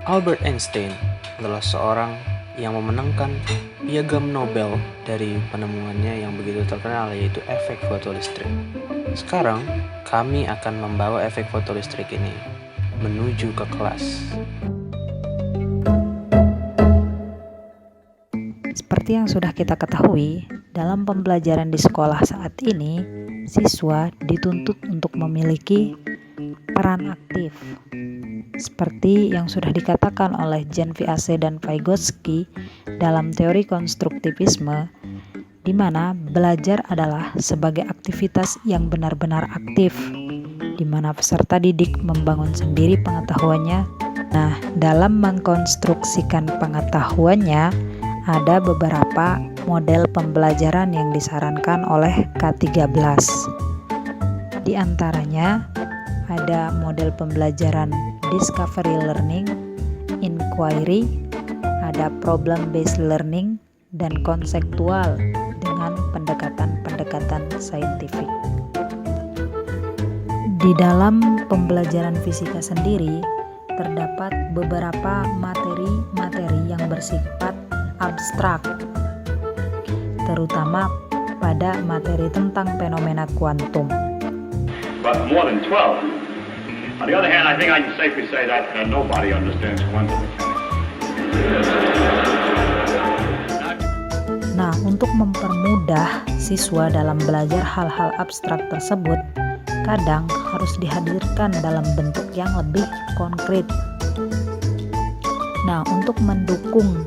Albert Einstein adalah seorang yang memenangkan piagam Nobel dari penemuannya yang begitu terkenal, yaitu efek fotolistrik. Sekarang, kami akan membawa efek fotolistrik ini menuju ke kelas. Seperti yang sudah kita ketahui, dalam pembelajaran di sekolah saat ini, siswa dituntut untuk memiliki peran aktif. Seperti yang sudah dikatakan oleh Jean Piaget dan Vygotsky dalam teori konstruktivisme, di mana belajar adalah sebagai aktivitas yang benar-benar aktif, di mana peserta didik membangun sendiri pengetahuannya. Nah, dalam mengkonstruksikan pengetahuannya, ada beberapa model pembelajaran yang disarankan oleh K13. Di antaranya ada model pembelajaran discovery learning, inquiry, ada problem based learning, dan konseptual dengan pendekatan-pendekatan saintifik. Di dalam pembelajaran fisika sendiri terdapat beberapa materi-materi yang bersifat abstrak, terutama pada materi tentang fenomena kuantum. But more than 12. On the other hand, I think I can safely say that nobody understands quantum mechanics. Nah, untuk mempermudah siswa dalam belajar hal-hal abstrak tersebut, kadang harus dihadirkan dalam bentuk yang lebih konkret. Nah, untuk mendukung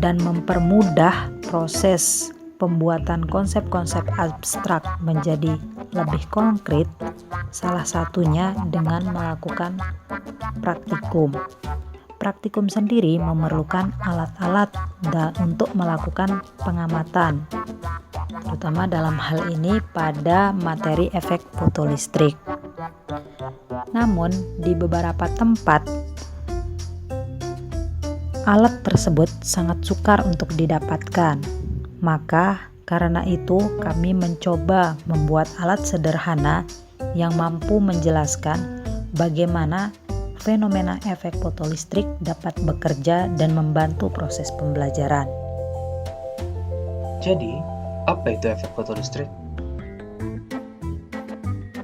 dan mempermudah proses pembuatan konsep-konsep abstrak menjadi lebih konkret, salah satunya dengan melakukan praktikum. Praktikum sendiri memerlukan alat-alat untuk melakukan pengamatan, terutama dalam hal ini pada materi efek fotolistrik. Namun, di beberapa tempat, alat tersebut sangat sukar untuk didapatkan. Maka karena itu kami mencoba membuat alat sederhana yang mampu menjelaskan bagaimana fenomena efek fotolistrik dapat bekerja dan membantu proses pembelajaran. Jadi, apa itu efek fotolistrik?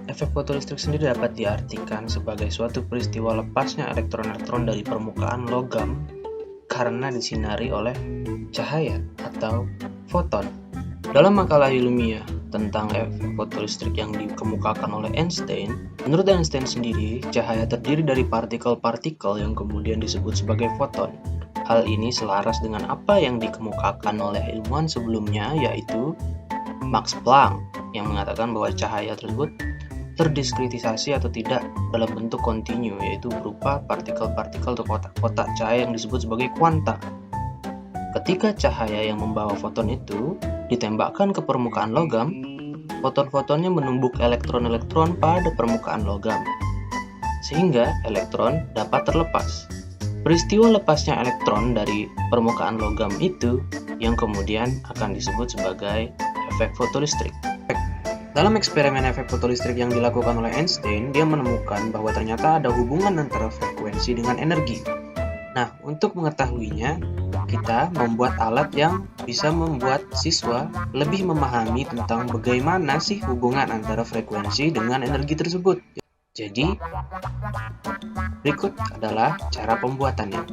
Efek fotolistrik sendiri dapat diartikan sebagai suatu peristiwa lepasnya elektron-elektron dari permukaan logam karena disinari oleh cahaya atau foton. Dalam makalah ilmiah tentang efek fotolistrik yang dikemukakan oleh Einstein, menurut Einstein sendiri, cahaya terdiri dari partikel-partikel yang kemudian disebut sebagai foton. Hal ini selaras dengan apa yang dikemukakan oleh ilmuwan sebelumnya, yaitu Max Planck, yang mengatakan bahwa cahaya tersebut terdiskretisasi atau tidak dalam bentuk kontinu, yaitu berupa partikel-partikel atau kotak-kotak cahaya yang disebut sebagai kuanta. Ketika cahaya yang membawa foton itu ditembakkan ke permukaan logam, foton-fotonnya menumbuk elektron-elektron pada permukaan logam, sehingga elektron dapat terlepas. Peristiwa lepasnya elektron dari permukaan logam itu yang kemudian akan disebut sebagai efek fotolistrik. Dalam eksperimen efek fotolistrik yang dilakukan oleh Einstein, dia menemukan bahwa ternyata ada hubungan antara frekuensi dengan energi. Nah, untuk mengetahuinya, kita membuat alat yang bisa membuat siswa lebih memahami tentang bagaimana sih hubungan antara frekuensi dengan energi tersebut. Jadi, berikut adalah cara pembuatannya.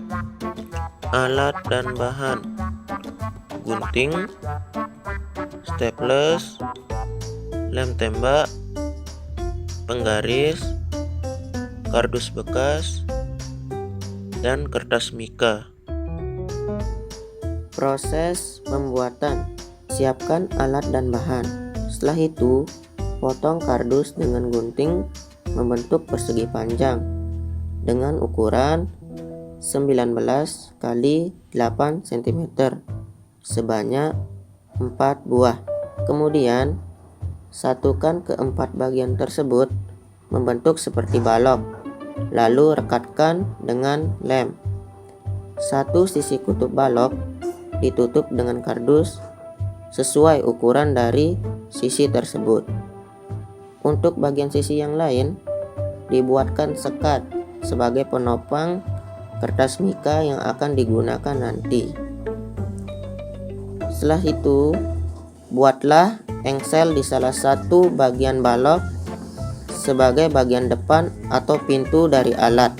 Alat dan bahan: gunting, staples, lem tembak, penggaris, kardus bekas, dan kertas mika. Proses pembuatan: siapkan alat dan bahan. Setelah itu, potong kardus dengan gunting membentuk persegi panjang dengan ukuran 19 x 8 cm sebanyak 4 buah. Kemudian, satukan keempat bagian tersebut membentuk seperti balok, lalu rekatkan dengan lem. Satu sisi kutub balok ditutup dengan kardus sesuai ukuran dari sisi tersebut. Untuk bagian sisi yang lain, dibuatkan sekat sebagai penopang kertas mika yang akan digunakan nanti. Setelah itu, buatlah engsel di salah satu bagian balok sebagai bagian depan atau pintu dari alat.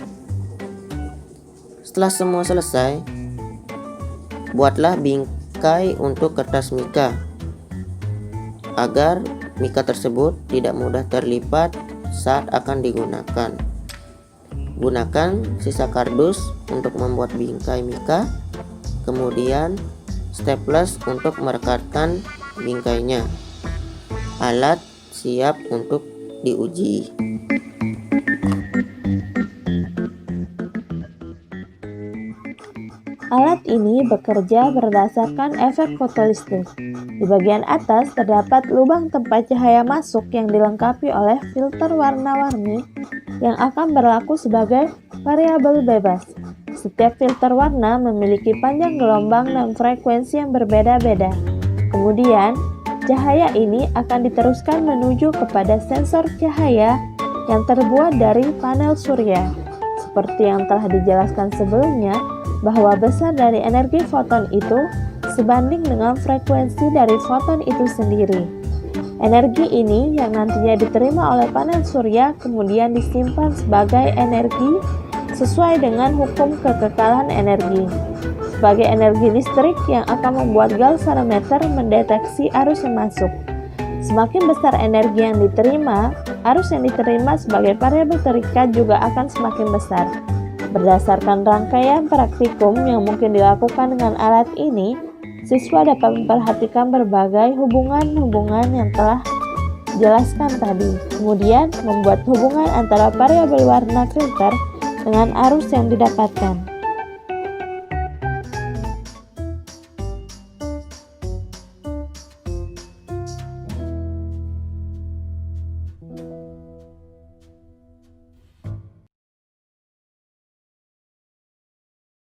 Setelah semua selesai, buatlah bingkai untuk kertas mika agar mika tersebut tidak mudah terlipat saat akan digunakan. Gunakan sisa kardus untuk membuat bingkai mika, kemudian staples untuk merekatkan bingkainya. Alat siap untuk diuji. Alat ini bekerja berdasarkan efek fotolistrik. Di bagian atas terdapat lubang tempat cahaya masuk yang dilengkapi oleh filter warna-warni yang akan berlaku sebagai variabel bebas. Setiap filter warna memiliki panjang gelombang dan frekuensi yang berbeda-beda. Kemudian, cahaya ini akan diteruskan menuju kepada sensor cahaya yang terbuat dari panel surya. Seperti yang telah dijelaskan sebelumnya, bahwa besar dari energi foton itu sebanding dengan frekuensi dari foton itu sendiri. Energi ini yang nantinya diterima oleh panel surya kemudian disimpan sebagai energi sesuai dengan hukum kekekalan energi. Sebagai energi listrik yang akan membuat galvanometer mendeteksi arus yang masuk. Semakin besar energi yang diterima, arus yang diterima sebagai variabel terikat juga akan semakin besar. Berdasarkan rangkaian praktikum yang mungkin dilakukan dengan alat ini, siswa dapat memperhatikan berbagai hubungan-hubungan yang telah dijelaskan tadi. Kemudian, membuat hubungan antara variabel warna filter dengan arus yang didapatkan.